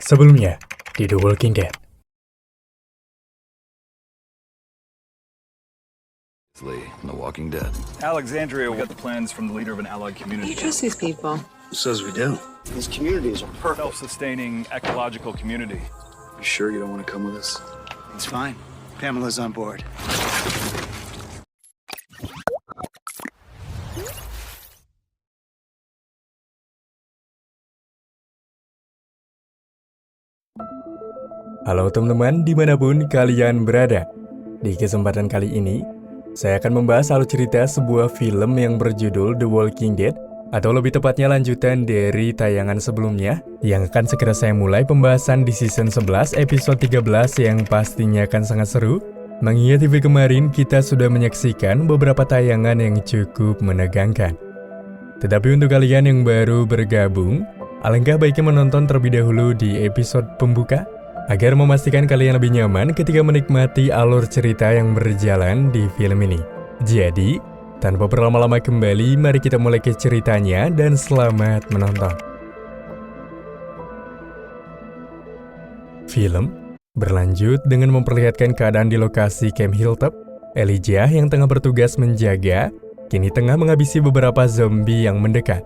Sebelumnya, di The Walking Dead. The Walking Dead. Alexandria, we got the plans from the leader of an allied community. You trust these people? Says we do. These communities are perfect. Self-sustaining ecological community. You sure you don't want to come with us? It's fine. Pamela's on board. Halo teman-teman, dimanapun kalian berada. Di kesempatan kali ini, saya akan membahas alur cerita sebuah film yang berjudul The Walking Dead, atau lebih tepatnya lanjutan dari tayangan sebelumnya, yang akan segera saya mulai pembahasan di season 11 episode 13 yang pastinya akan sangat seru. Mengingat TV kemarin kita sudah menyaksikan beberapa tayangan yang cukup menegangkan. Tetapi untuk kalian yang baru bergabung, alangkah baiknya menonton terlebih dahulu di episode pembuka, agar memastikan kalian lebih nyaman ketika menikmati alur cerita yang berjalan di film ini. Jadi, tanpa berlama-lama kembali, mari kita mulai ke ceritanya dan selamat menonton. Film berlanjut dengan memperlihatkan keadaan di lokasi Camp Hilltop. Elijah yang tengah bertugas menjaga, kini tengah menghabisi beberapa zombie yang mendekat.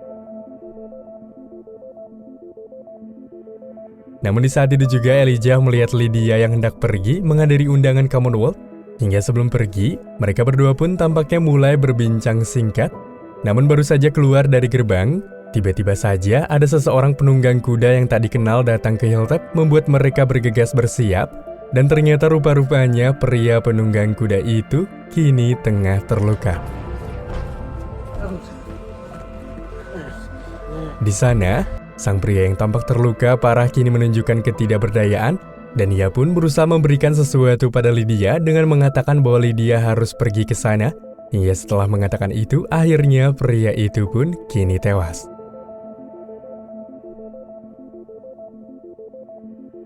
Namun di saat itu juga Elijah melihat Lydia yang hendak pergi menghadiri undangan Commonwealth. Hingga sebelum pergi, mereka berdua pun tampaknya mulai berbincang singkat. Namun baru saja keluar dari gerbang, tiba-tiba saja ada seseorang penunggang kuda yang tak dikenal datang ke Hilltop, membuat mereka bergegas bersiap. Dan ternyata rupa-rupanya pria penunggang kuda itu kini tengah terluka. Di sana, sang pria yang tampak terluka parah kini menunjukkan ketidakberdayaan, dan ia pun berusaha memberikan sesuatu pada Lydia dengan mengatakan bahwa Lydia harus pergi ke sana. Hingga setelah mengatakan itu, akhirnya pria itu pun kini tewas.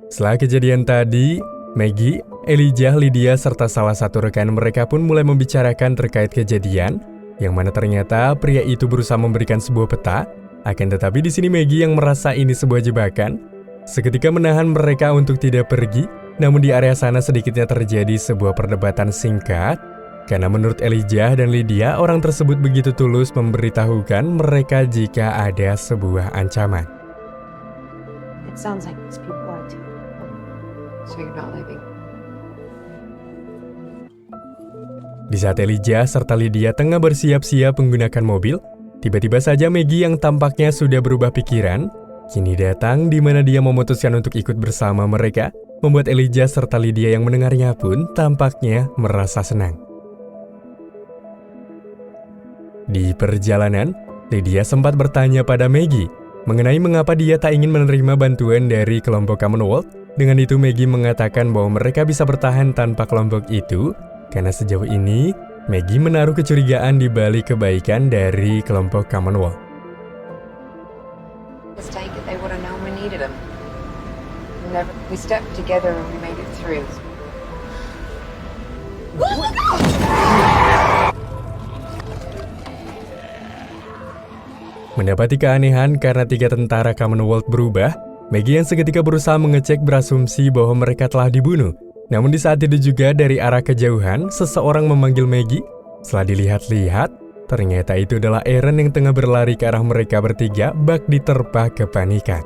Setelah kejadian tadi, Maggie, Elijah, Lydia, serta salah satu rekan mereka pun mulai membicarakan terkait kejadian, yang mana ternyata pria itu berusaha memberikan sebuah peta. Akan tetapi di sini Maggie yang merasa ini sebuah jebakan, seketika menahan mereka untuk tidak pergi. Namun di area sana sedikitnya terjadi sebuah perdebatan singkat, karena menurut Elijah dan Lydia, orang tersebut begitu tulus memberitahukan mereka jika ada sebuah ancaman. It sounds like these people are too. So you're not leaving. Di saat Elijah serta Lydia tengah bersiap-siap menggunakan mobil, tiba-tiba saja Maggie yang tampaknya sudah berubah pikiran, kini datang di mana dia memutuskan untuk ikut bersama mereka, membuat Elijah serta Lydia yang mendengarnya pun tampaknya merasa senang. Di perjalanan, Lydia sempat bertanya pada Maggie mengenai mengapa dia tak ingin menerima bantuan dari kelompok Commonwealth. Dengan itu Maggie mengatakan bahwa mereka bisa bertahan tanpa kelompok itu, karena sejauh ini Maggie menaruh kecurigaan di balik kebaikan dari kelompok Commonwealth. Mendapati keanehan karena 3 tentara Commonwealth berubah, Maggie yang seketika berusaha mengecek berasumsi bahwa mereka telah dibunuh. Namun di saat itu juga dari arah kejauhan, seseorang memanggil Maggie. Setelah dilihat-lihat, ternyata itu adalah Aaron yang tengah berlari ke arah mereka bertiga, bak diterpa kepanikan.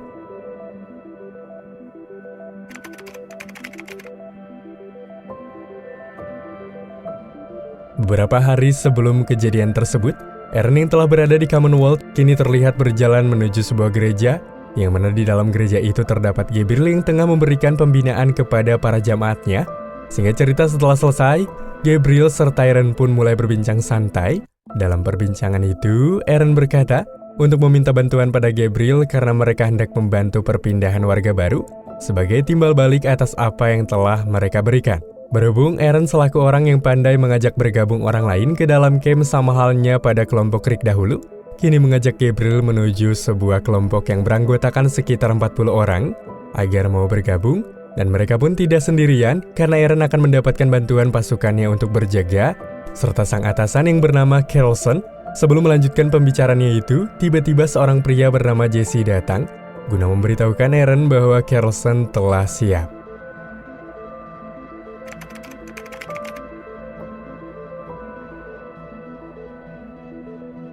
Beberapa hari sebelum kejadian tersebut, Aaron yang telah berada di Commonwealth kini terlihat berjalan menuju sebuah gereja, yang mana di dalam gereja itu terdapat Gabriel yang tengah memberikan pembinaan kepada para jamaatnya. Sehingga cerita setelah selesai, Gabriel serta Aaron pun mulai berbincang santai. Dalam perbincangan itu, Aaron berkata untuk meminta bantuan pada Gabriel karena mereka hendak membantu perpindahan warga baru sebagai timbal balik atas apa yang telah mereka berikan. Berhubung Aaron selaku orang yang pandai mengajak bergabung orang lain ke dalam camp sama halnya pada kelompok Rick dahulu, kini mengajak Gabriel menuju sebuah kelompok yang beranggotakan sekitar 40 orang agar mau bergabung, dan mereka pun tidak sendirian karena Aaron akan mendapatkan bantuan pasukannya untuk berjaga, serta sang atasan yang bernama Carlson. Sebelum melanjutkan pembicaraannya itu, tiba-tiba seorang pria bernama Jesse datang guna memberitahukan Aaron bahwa Carlson telah siap.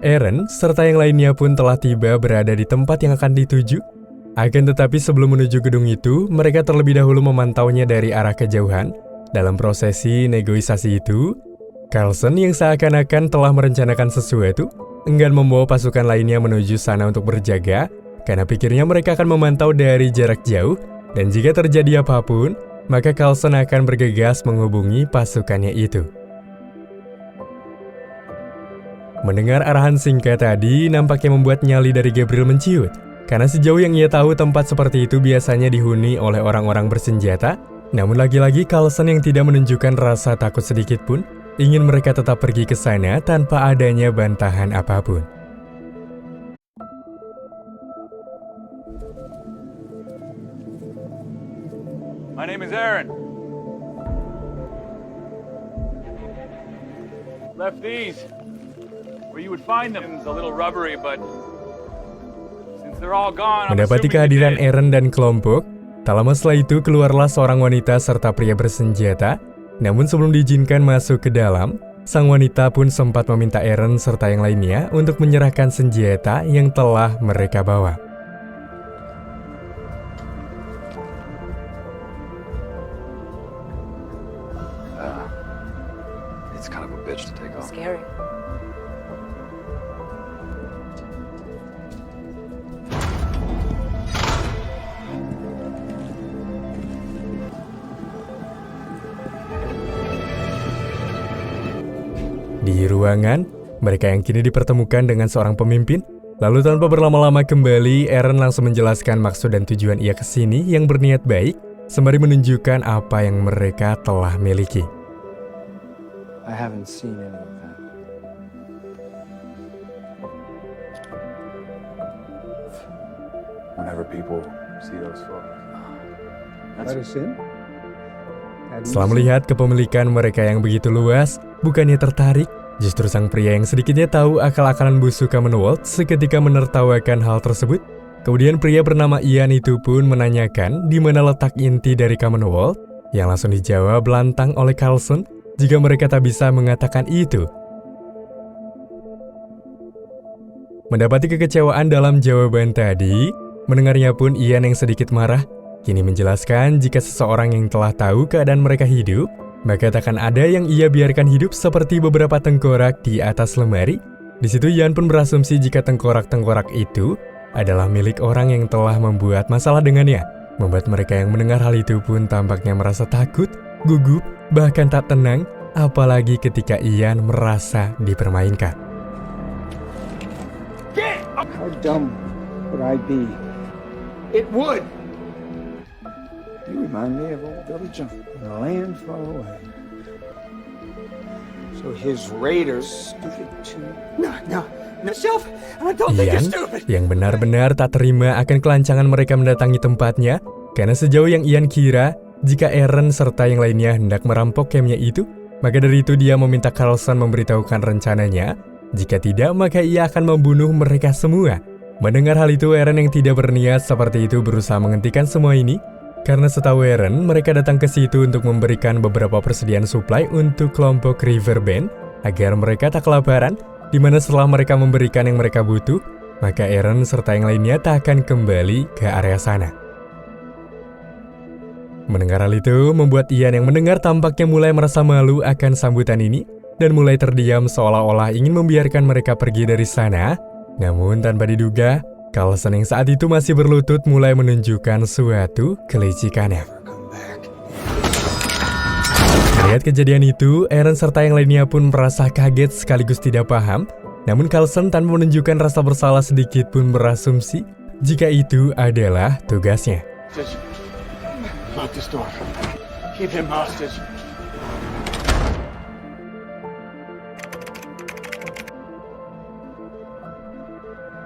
Aaron serta yang lainnya pun telah tiba berada di tempat yang akan dituju. Akan tetapi sebelum menuju gedung itu, mereka terlebih dahulu memantaunya dari arah kejauhan. Dalam prosesi negosiasi itu, Carlson yang seakan-akan telah merencanakan sesuatu, enggan membawa pasukan lainnya menuju sana untuk berjaga, karena pikirnya mereka akan memantau dari jarak jauh, dan jika terjadi apapun, maka Carlson akan bergegas menghubungi pasukannya itu. Mendengar arahan singkat tadi, nampaknya membuat nyali dari Gabriel menciut. Karena sejauh yang ia tahu tempat seperti itu biasanya dihuni oleh orang-orang bersenjata, namun lagi-lagi Carlson yang tidak menunjukkan rasa takut sedikit pun, ingin mereka tetap pergi ke sana tanpa adanya bantahan apapun. My name is Aaron. Left these where you would find them. It's a little rubbery, but since they're all gone, I'm Mendapati assuming you kehadiran did. Aaron dan kelompok, tak lama setelah itu keluarlah seorang wanita serta pria bersenjata. Namun sebelum diizinkan masuk ke dalam, sang wanita pun sempat meminta Aaron serta yang lainnya untuk menyerahkan senjata yang telah mereka bawa. It's kind of a bitch to take off. Scary. Di ruangan, mereka yang kini dipertemukan dengan seorang pemimpin. Lalu tanpa berlama-lama kembali, Aaron langsung menjelaskan maksud dan tujuan ia ke sini yang berniat baik, sembari menunjukkan apa yang mereka telah miliki. I haven't seen any of that. Whenever people see those photos. Let us in? Setelah melihat kepemilikan mereka yang begitu luas, bukannya tertarik, justru sang pria yang sedikitnya tahu akal-akalan busuk Commonwealth seketika menertawakan hal tersebut. Kemudian pria bernama Ian itu pun menanyakan di mana letak inti dari Commonwealth, yang langsung dijawab lantang oleh Carlson jika mereka tak bisa mengatakan itu. Mendapati kekecewaan dalam jawaban tadi, mendengarnya pun Ian yang sedikit marah, kini menjelaskan jika seseorang yang telah tahu keadaan mereka hidup, maka takkan ada yang ia biarkan hidup seperti beberapa tengkorak di atas lemari. Di situ Ian pun berasumsi jika tengkorak-tengkorak itu adalah milik orang yang telah membuat masalah dengannya. Membuat mereka yang mendengar hal itu pun tampaknya merasa takut, gugup, bahkan tak tenang, apalagi ketika Ian merasa dipermainkan. How dumb would I be? It would! You remind me of old Billy Joe in a land far away. So his raiders stupid too? No, Self, I don't think you're Ian, stupid. yang benar-benar tak terima akan kelancangan mereka mendatangi tempatnya, karena sejauh yang Ian kira, jika Aaron serta yang lainnya hendak merampok campnya itu, maka dari itu dia meminta Carlson memberitahukan rencananya. Jika tidak, maka ia akan membunuh mereka semua. Mendengar hal itu, Aaron yang tidak berniat seperti itu berusaha menghentikan semua ini. Karena setahu Aaron, mereka datang ke situ untuk memberikan beberapa persediaan suplai untuk kelompok Riverbend agar mereka tak kelaparan, di mana setelah mereka memberikan yang mereka butuh, maka Aaron serta yang lainnya tak akan kembali ke area sana. Mendengar hal itu, membuat Ian yang mendengar tampaknya mulai merasa malu akan sambutan ini, dan mulai terdiam seolah-olah ingin membiarkan mereka pergi dari sana. Namun tanpa diduga, Carlson yang saat itu masih berlutut mulai menunjukkan suatu kelicikannya. Melihat kejadian itu, Aaron serta yang lainnya pun merasa kaget sekaligus tidak paham. Namun Carlson tanpa menunjukkan rasa bersalah sedikit pun berasumsi jika itu adalah tugasnya. Lock this door. Keep him hostage.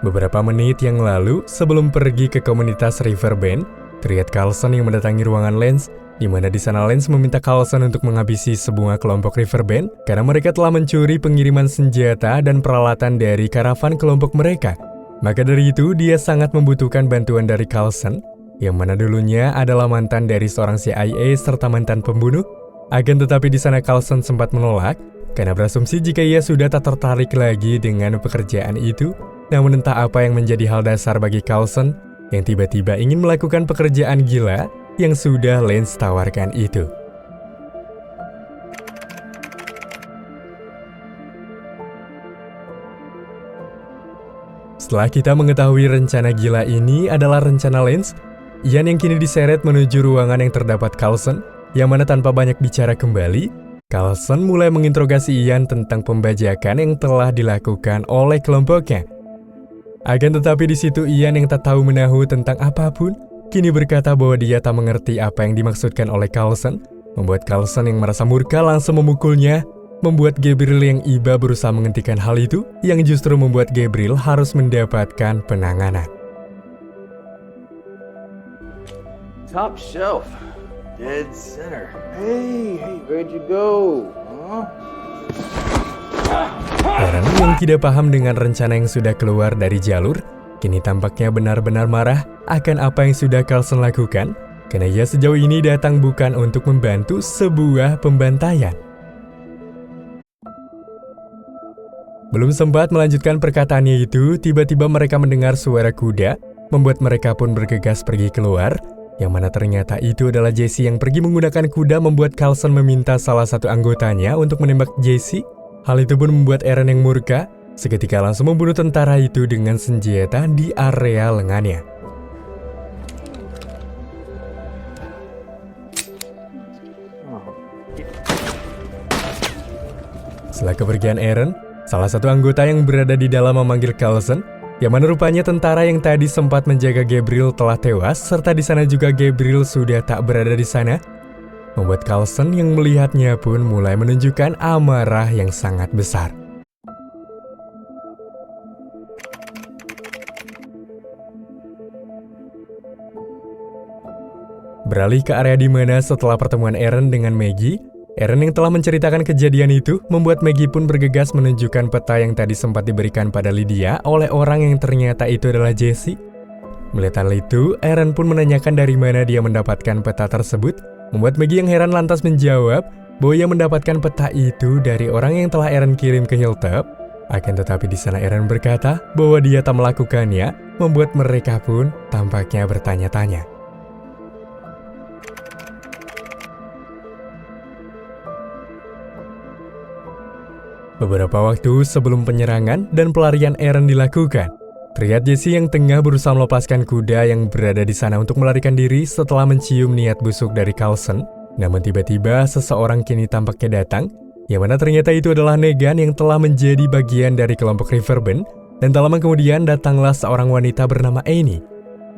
Beberapa menit yang lalu, sebelum pergi ke komunitas Riverbend, terlihat Carlson yang mendatangi ruangan Lance, di mana di sana Lance meminta Carlson untuk menghabisi sebuah kelompok Riverbend karena mereka telah mencuri pengiriman senjata dan peralatan dari karavan kelompok mereka. Maka dari itu, dia sangat membutuhkan bantuan dari Coulson, yang mana dulunya adalah mantan dari seorang CIA serta mantan pembunuh. Akan tetapi di sana Coulson sempat menolak, karena berasumsi jika ia sudah tak tertarik lagi dengan pekerjaan itu. Namun entah apa yang menjadi hal dasar bagi Coulson, yang tiba-tiba ingin melakukan pekerjaan gila yang sudah Lance tawarkan itu. Setelah kita mengetahui rencana gila ini adalah rencana Lance, Ian yang kini diseret menuju ruangan yang terdapat Coulson, yang mana tanpa banyak bicara kembali, Coulson mulai menginterogasi Ian tentang pembajakan yang telah dilakukan oleh kelompoknya. Akan tetapi di situ Ian yang tak tahu menahu tentang apapun, kini berkata bahwa dia tak mengerti apa yang dimaksudkan oleh Coulson, membuat Coulson yang merasa murka langsung memukulnya, membuat Gabriel yang iba berusaha menghentikan hal itu, yang justru membuat Gabriel harus mendapatkan penanganan. Top shelf. Dead center. Hey, where'd you go? Huh? Aaron yang tidak paham dengan rencana yang sudah keluar dari jalur, kini tampaknya benar-benar marah akan apa yang sudah Coulson lakukan, karena ia sejauh ini datang bukan untuk membantu sebuah pembantaian. Belum sempat melanjutkan perkataannya itu, tiba-tiba mereka mendengar suara kuda, membuat mereka pun bergegas pergi keluar, yang mana ternyata itu adalah Jesse yang pergi menggunakan kuda, membuat Coulson meminta salah satu anggotanya untuk menembak Jesse. Hal itu pun membuat Aaron yang murka, seketika langsung membunuh tentara itu dengan senjata di area lengannya. Setelah kepergian Aaron, salah satu anggota yang berada di dalam memanggil Coulson, yang mana rupanya tentara yang tadi sempat menjaga Gabriel telah tewas, serta di sana juga Gabriel sudah tak berada di sana, membuat Coulson yang melihatnya pun mulai menunjukkan amarah yang sangat besar. Beralih ke area di mana setelah pertemuan Aaron dengan Maggie, Aaron yang telah menceritakan kejadian itu membuat Maggie pun bergegas menunjukkan peta yang tadi sempat diberikan pada Lydia oleh orang yang ternyata itu adalah Jesse. Melihat hal itu, Aaron pun menanyakan dari mana dia mendapatkan peta tersebut, membuat Maggie yang heran lantas menjawab bahwa ia mendapatkan peta itu dari orang yang telah Aaron kirim ke Hilltop. Akan tetapi di sana Aaron berkata bahwa dia tak melakukannya, membuat mereka pun tampaknya bertanya-tanya. Beberapa waktu sebelum penyerangan dan pelarian Aaron dilakukan, terlihat Jesse yang tengah berusaha melepaskan kuda yang berada di sana untuk melarikan diri setelah mencium niat busuk dari Coulson. Namun tiba-tiba seseorang kini tampaknya datang, yang mana ternyata itu adalah Negan yang telah menjadi bagian dari kelompok Riverbend, dan tak lama kemudian datanglah seorang wanita bernama Annie.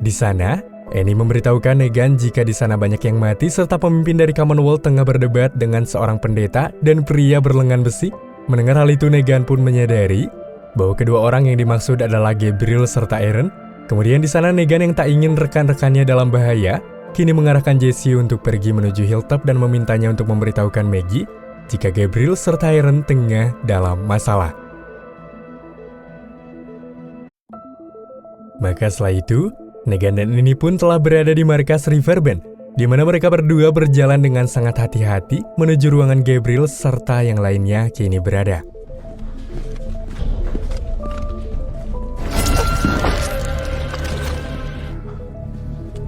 Di sana, Annie memberitahukan Negan jika di sana banyak yang mati serta pemimpin dari Commonwealth tengah berdebat dengan seorang pendeta dan pria berlengan besi. Mendengar hal itu, Negan pun menyadari bahwa kedua orang yang dimaksud adalah Gabriel serta Aaron. Kemudian di sana Negan yang tak ingin rekan-rekannya dalam bahaya, kini mengarahkan Jesse untuk pergi menuju Hilltop dan memintanya untuk memberitahukan Maggie jika Gabriel serta Aaron tengah dalam masalah. Maka setelah itu, Negan dan ini pun telah berada di markas Riverbend, di mana mereka berdua berjalan dengan sangat hati-hati menuju ruangan Gabriel serta yang lainnya kini berada.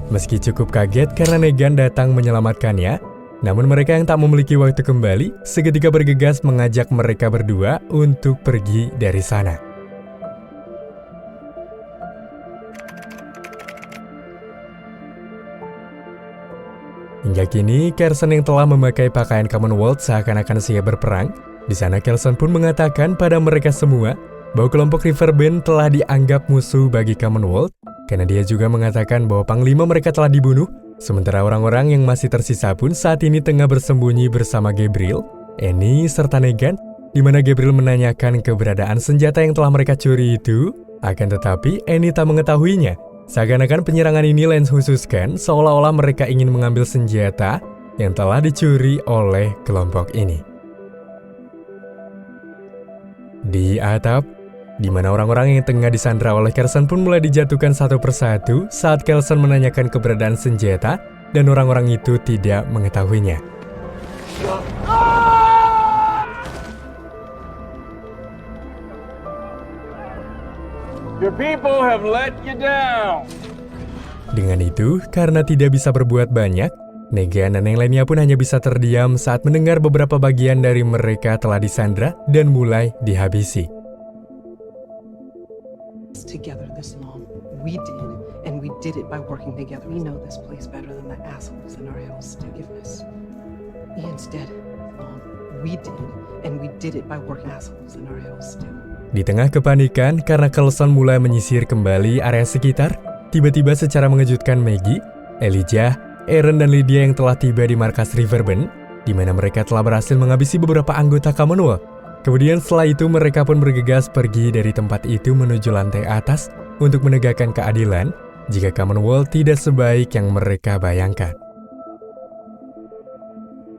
Meski cukup kaget karena Negan datang menyelamatkannya, namun mereka yang tak memiliki waktu kembali seketika bergegas mengajak mereka berdua untuk pergi dari sana. Hingga kini, Coulson yang telah memakai pakaian Commonwealth seakan-akan siap berperang. Di sana Coulson pun mengatakan pada mereka semua bahwa kelompok Riverbend telah dianggap musuh bagi Commonwealth, karena dia juga mengatakan bahwa panglima mereka telah dibunuh, sementara orang-orang yang masih tersisa pun saat ini tengah bersembunyi bersama Gabriel, Annie, serta Negan, di mana Gabriel menanyakan keberadaan senjata yang telah mereka curi itu. Akan tetapi, Annie tak mengetahuinya. Seakan-akan penyerangan ini Lance khususkan seolah-olah mereka ingin mengambil senjata yang telah dicuri oleh kelompok ini. Di atap, di mana orang-orang yang tengah disandra oleh Kelson pun mulai dijatuhkan satu persatu saat Kelson menanyakan keberadaan senjata dan orang-orang itu tidak mengetahuinya. Your people have let you down. Dengan itu, karena tidak bisa berbuat banyak, Negan dan yang lainnya pun hanya bisa terdiam saat mendengar beberapa bagian dari mereka telah disandra dan mulai dihabisi. Together this long. We did, and we did it by working together. We know this place better than the assholes in our hills do. Forgiveness. Ian's dead. Long. We did, and we did it by working assholes in our hills do. Di tengah kepanikan karena Kelson mulai menyisir kembali area sekitar, tiba-tiba secara mengejutkan Maggie, Elijah, Aaron dan Lydia yang telah tiba di markas Riverbend, di mana mereka telah berhasil menghabisi beberapa anggota Commonwealth. Kemudian setelah itu mereka pun bergegas pergi dari tempat itu menuju lantai atas untuk menegakkan keadilan jika Commonwealth tidak sebaik yang mereka bayangkan.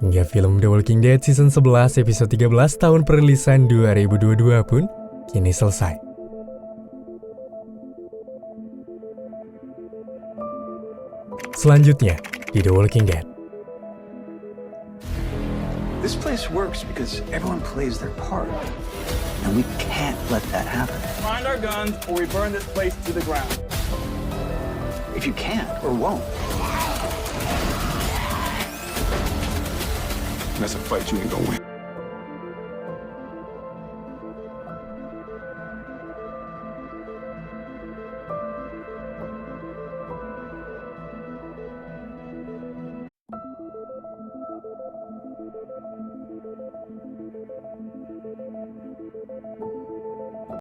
Hingga film The Walking Dead Season 11 episode 13 tahun perilisan 2022 pun kini selesai. Selanjutnya di The Walking Dead. This place works because everyone plays their part. And we can't let that happen. Find our guns or we burn this place to the ground. If you can't or won't. That's a fight you ain't gonna win.